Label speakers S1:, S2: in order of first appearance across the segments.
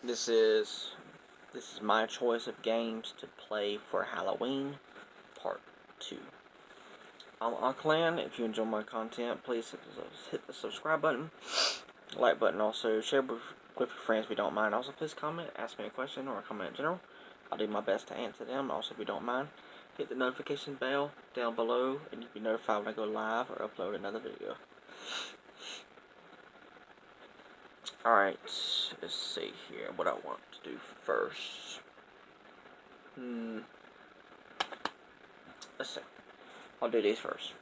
S1: This is my choice of games to play for Halloween, part 2. I'm Unclan. If you enjoy my content, please hit the subscribe button, like button, also share with your friends if you don't mind. Also, please comment, ask me a question or a comment in general. I'll do my best to answer them. Also, if you don't mind, hit the notification bell down below and you'll be notified when I go live or upload another video. Alright, let's see here what I want to do first. Let's see. I'll do these first.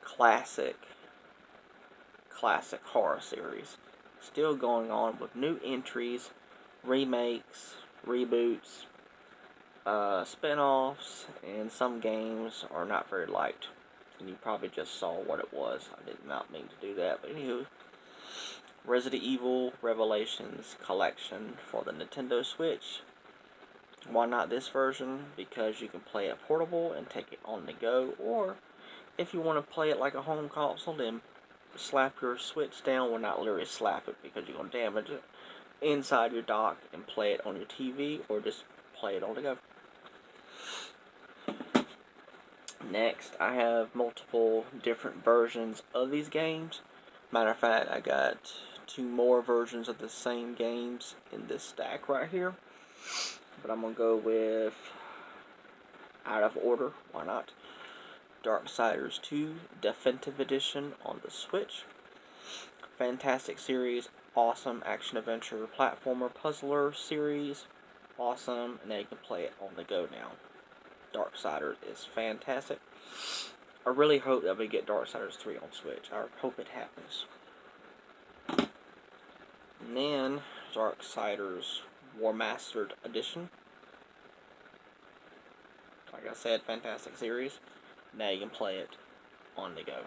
S1: Classic horror series. Still going on with new entries, remakes, reboots, spin-offs, and some games are not very liked. And you probably just saw what it was. I did not mean to do that, but anywho. Resident Evil Revelations Collection for the Nintendo Switch. Why not this version? Because you can play it portable and take it on the go, or if you want to play it like a home console, then slap your Switch down. Well, not literally slap it because you're going to damage it inside your dock and play it on your TV, or just play it on the go. Next, I have multiple different versions of these games. Matter of fact, I got 2 more versions of the same games in this stack right here. But I'm going to go with, out of order, why not? Darksiders 2 Definitive Edition on the Switch. Fantastic series, awesome action-adventure platformer puzzler series. Awesome, and now you can play it on the go now. Darksiders is fantastic. I really hope that we get Darksiders 3 on Switch. I hope it happens. And then, Darksiders War Mastered Edition. Like I said, fantastic series. Now you can play it on the go.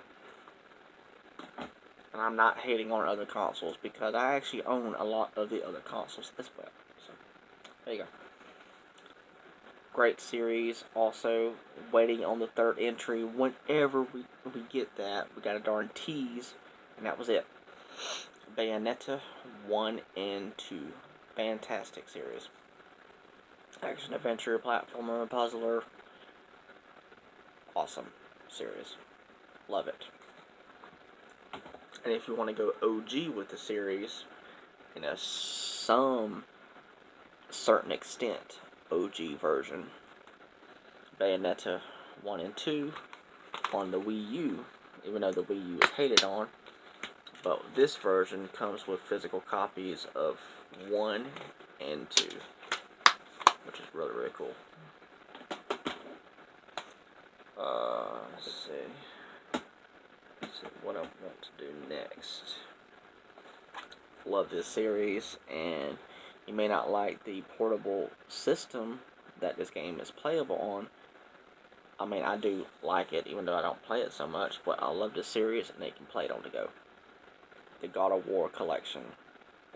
S1: And I'm not hating on other consoles because I actually own a lot of the other consoles as well. So, there you go. Great series. Also, waiting on the 3rd entry. Whenever we get that, we got a darn tease, and that was it. Bayonetta 1 and 2. Fantastic series. Action, adventure, platformer, puzzler. Awesome series. Love it. And if you want to go OG with the series, in some certain extent, OG version, Bayonetta 1 and 2 on the Wii U, even though the Wii U is hated on. But this version comes with physical copies of 1 and 2, which is really, really cool. Let's see what I want to do next. Love this series, and you may not like the portable system that this game is playable on. I mean, I do like it, even though I don't play it so much, but I love this series, and they can play it on the go. The God of War collection.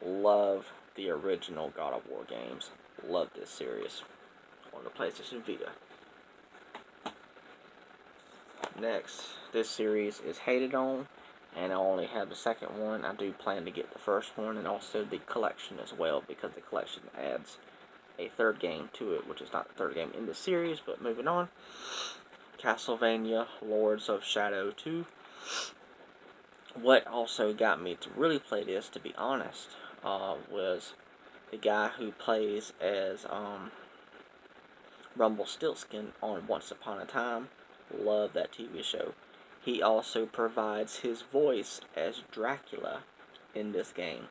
S1: Love the original God of War games. Love this series on the PlayStation Vita. Next, this series is hated on, and I only have the 2nd one. I do plan to get the 1st one, and also the collection as well, because the collection adds a 3rd game to it, which is not the 3rd game in the series, but moving on. Castlevania Lords of Shadow 2. What also got me to really play this, to be honest, was the guy who plays as Rumpelstiltskin on Once Upon a Time. Love that TV show. He also provides his voice as Dracula in this game.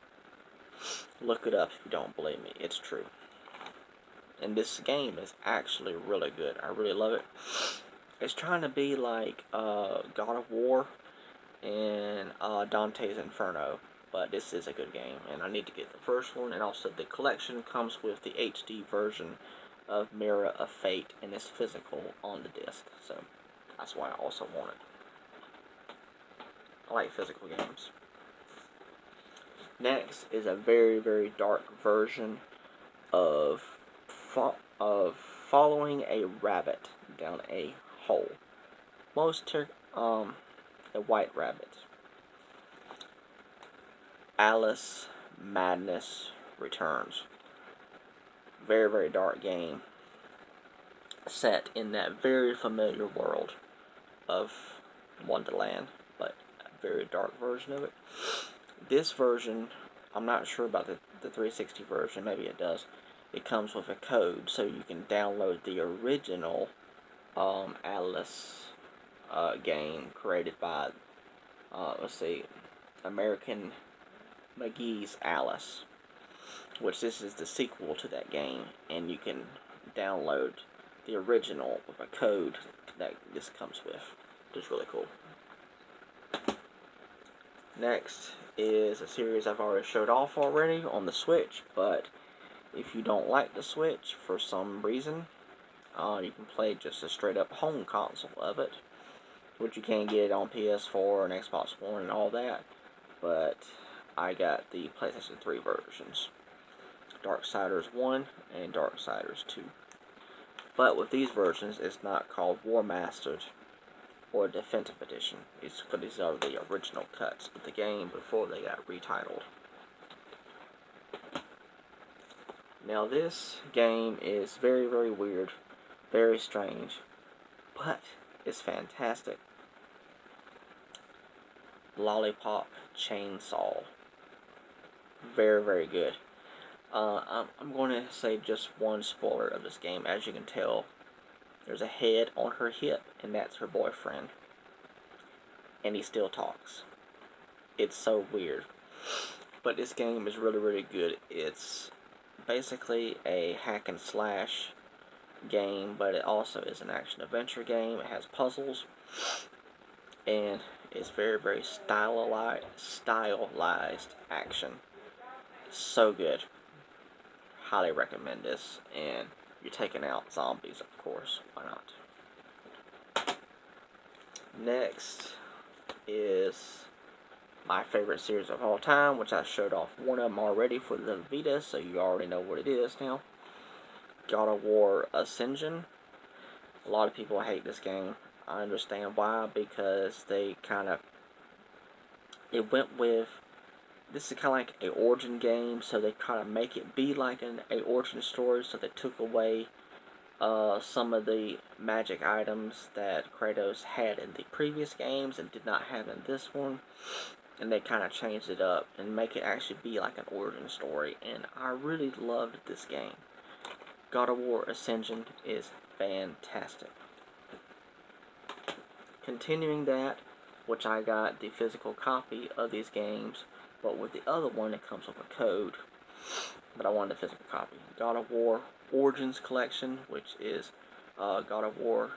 S1: Look it up if you don't believe me. It's true. And this game is actually really good. I really love it. It's trying to be like God of War and Dante's Inferno, but this is a good game, and I need to get the 1st one. And also the collection comes with the HD version of Mirror of Fate, and it's physical on the disc, so that's why I also want it. I like physical games. Next is a very, very dark version of following a rabbit down a hole. A white rabbit. Alice Madness Returns. Very, very dark game, set in that very familiar world of Wonderland, but a very dark version of it. This version, I'm not sure about the 360 version, maybe it does. It comes with a code, so you can download the original Alice game created by, let's see, American McGee's Alice, which this is the sequel to that game, and you can download the original with a code that this comes with, which is really cool. Next is a series I've already showed off already on the Switch, but if you don't like the Switch for some reason, you can play just a straight up home console of it, which you can get on PS4 and Xbox One and all that, but I got the PlayStation 3 versions, Darksiders 1 and Darksiders 2. But with these versions, it's not called War Mastered or Definitive Edition. It's because these are the original cuts of the game before they got retitled. Now this game is very, very weird, very strange, but it's fantastic. Lollipop Chainsaw. Very, very good. I'm going to say just one spoiler of this game. As you can tell, there's a head on her hip, and that's her boyfriend. And he still talks. It's so weird. But this game is really, really good. It's basically a hack and slash game, but it also is an action adventure game. It has puzzles, and it's very, very stylized action. So good. Highly recommend this, and you're taking out zombies, of course. Why not? Next is my favorite series of all time, which I showed off one of them already for the Vita, so you already know what it is now. God of War Ascension. A lot of people hate this game. I understand why, because they it went with, this is kind of like an origin game, so they kind of make it be like an origin story, so they took away some of the magic items that Kratos had in the previous games and did not have in this one, and they kind of changed it up and make it actually be like an origin story, and I really loved this game. God of War Ascension is fantastic. Continuing that, which I got the physical copy of these games, but with the other one it comes with a code, but I wanted the physical copy. God of War Origins Collection, which is God of War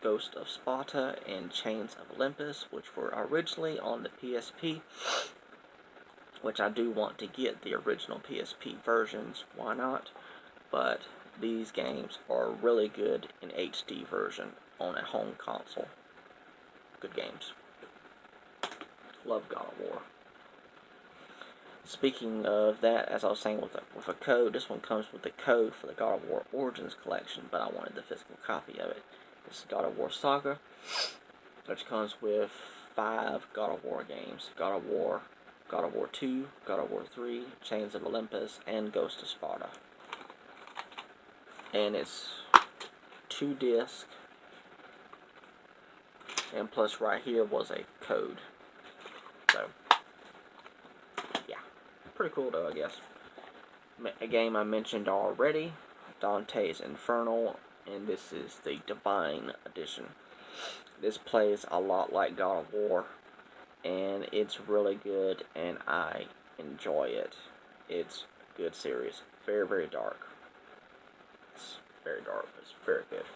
S1: Ghost of Sparta and Chains of Olympus, which were originally on the PSP, which I do want to get the original PSP versions, why not? But these games are really good in HD version on a home console. Good games. Love God of War. Speaking of that, as I was saying with a code, this one comes with the code for the God of War Origins Collection, but I wanted the physical copy of it. This is God of War Saga, which comes with 5 God of War games. God of War 2, God of War 3, Chains of Olympus, and Ghost of Sparta. And it's 2 discs, and plus right here was a code. So, yeah, pretty cool though, I guess. A game I mentioned already, Dante's Inferno, and this is the Divine Edition. This plays a lot like God of War, and it's really good, and I enjoy it. It's a good series. Very, very dark. It's very dark, but it's very good.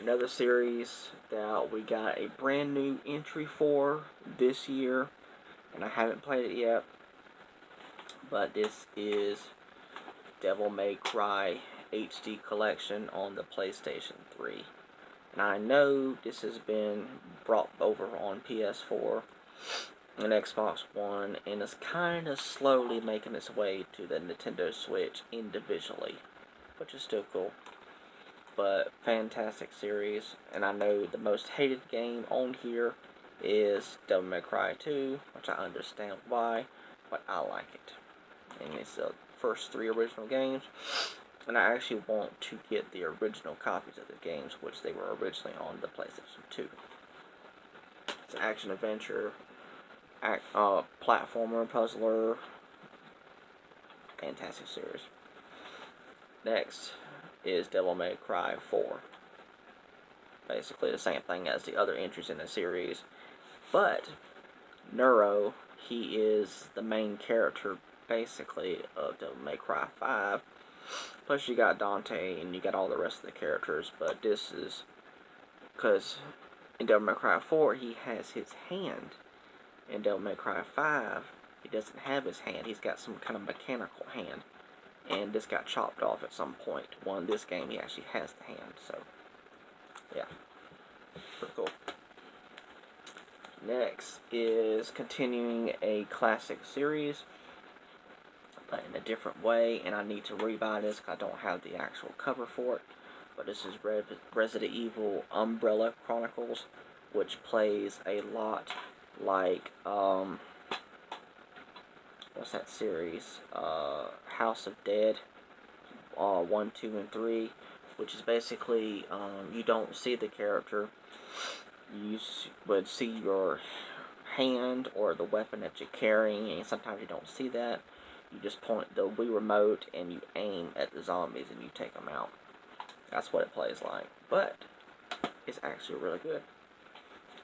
S1: Another series that we got a brand new entry for this year, and I haven't played it yet, but this is Devil May Cry HD Collection on the PlayStation 3. And I know this has been brought over on PS4 and Xbox One, and it's kind of slowly making its way to the Nintendo Switch individually, which is still cool. But fantastic series, and I know the most hated game on here is Devil May Cry 2, which I understand why, but I like it. And it's the first 3 original games. And I actually want to get the original copies of the games, which they were originally on the PlayStation 2. It's an action adventure, platformer, puzzler, fantastic series. Next is Devil May Cry 4. Basically the same thing as the other entries in the series, but Nero, he is the main character basically of Devil May Cry 5. Plus you got Dante and you got all the rest of the characters, but this is because in Devil May Cry 4 he has his hand. In Devil May Cry 5 he doesn't have his hand, he's got some kind of mechanical hand, and this got chopped off at some point. In this game he actually has the hand, so yeah, pretty cool. Next is continuing a classic series, but in a different way, and I need to rebuy this because I don't have the actual cover for it. But this is Resident Evil Umbrella Chronicles, which plays a lot like, what's that series? House of Dead, 1, 2, and 3, which is basically, you don't see the character. You would see your hand or the weapon that you're carrying, and sometimes you don't see that. You just point the Wii remote and you aim at the zombies and you take them out. That's what it plays like, but it's actually really good.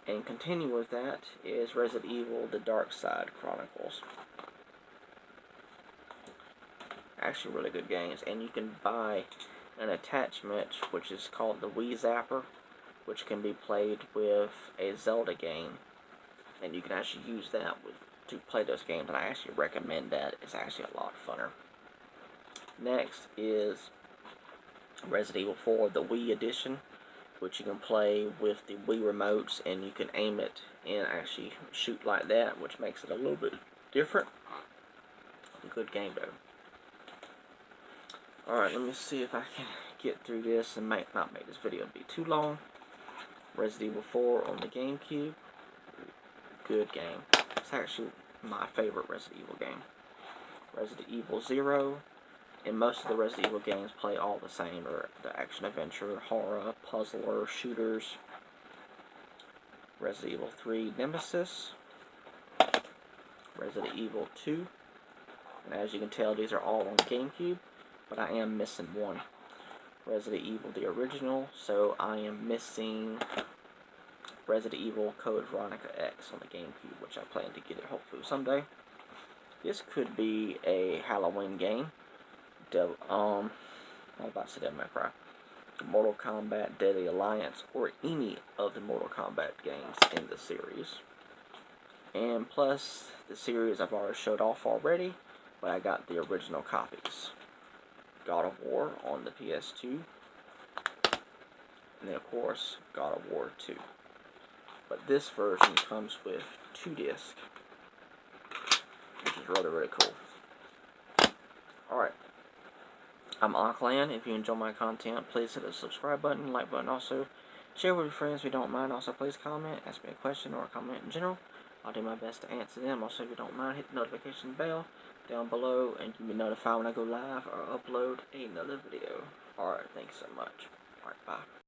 S1: And continuing with that is Resident Evil The Dark Side Chronicles. Actually really good games, and you can buy an attachment which is called the Wii Zapper, which can be played with a Zelda game, and you can actually use that to play those games, and I actually recommend that. It's actually a lot funner. Next is Resident Evil 4, the Wii Edition, which you can play with the Wii remotes, and you can aim it and actually shoot like that, which makes it a little bit different. Good game though. Alright, let me see if I can get through this and not make this video be too long. Resident Evil 4 on the GameCube. Good game. It's actually my favorite Resident Evil game. Resident Evil 0. And most of the Resident Evil games play all the same, or the action-adventure, horror, puzzler, shooters. Resident Evil 3 Nemesis. Resident Evil 2. And as you can tell, these are all on GameCube, but I am missing one. Resident Evil the original, so I am missing Resident Evil Code Veronica X on the GameCube, which I plan to get it hopefully someday. This could be a Halloween game. I'm about to say Devil May Cry. Mortal Kombat Deadly Alliance, or any of the Mortal Kombat games in the series. And plus, the series I've already showed off already, but I got the original copies. God of War on the PS2. And then, of course, God of War 2. But this version comes with 2 discs, which is really, really cool. Alright. I'm Anklan. If you enjoy my content, please hit the subscribe button, like button also. Share with your friends if you don't mind. Also, please comment, ask me a question or a comment in general. I'll do my best to answer them. Also, if you don't mind, hit the notification bell down below and you'll be notified when I go live or upload another video. Alright, thanks so much. Alright, bye.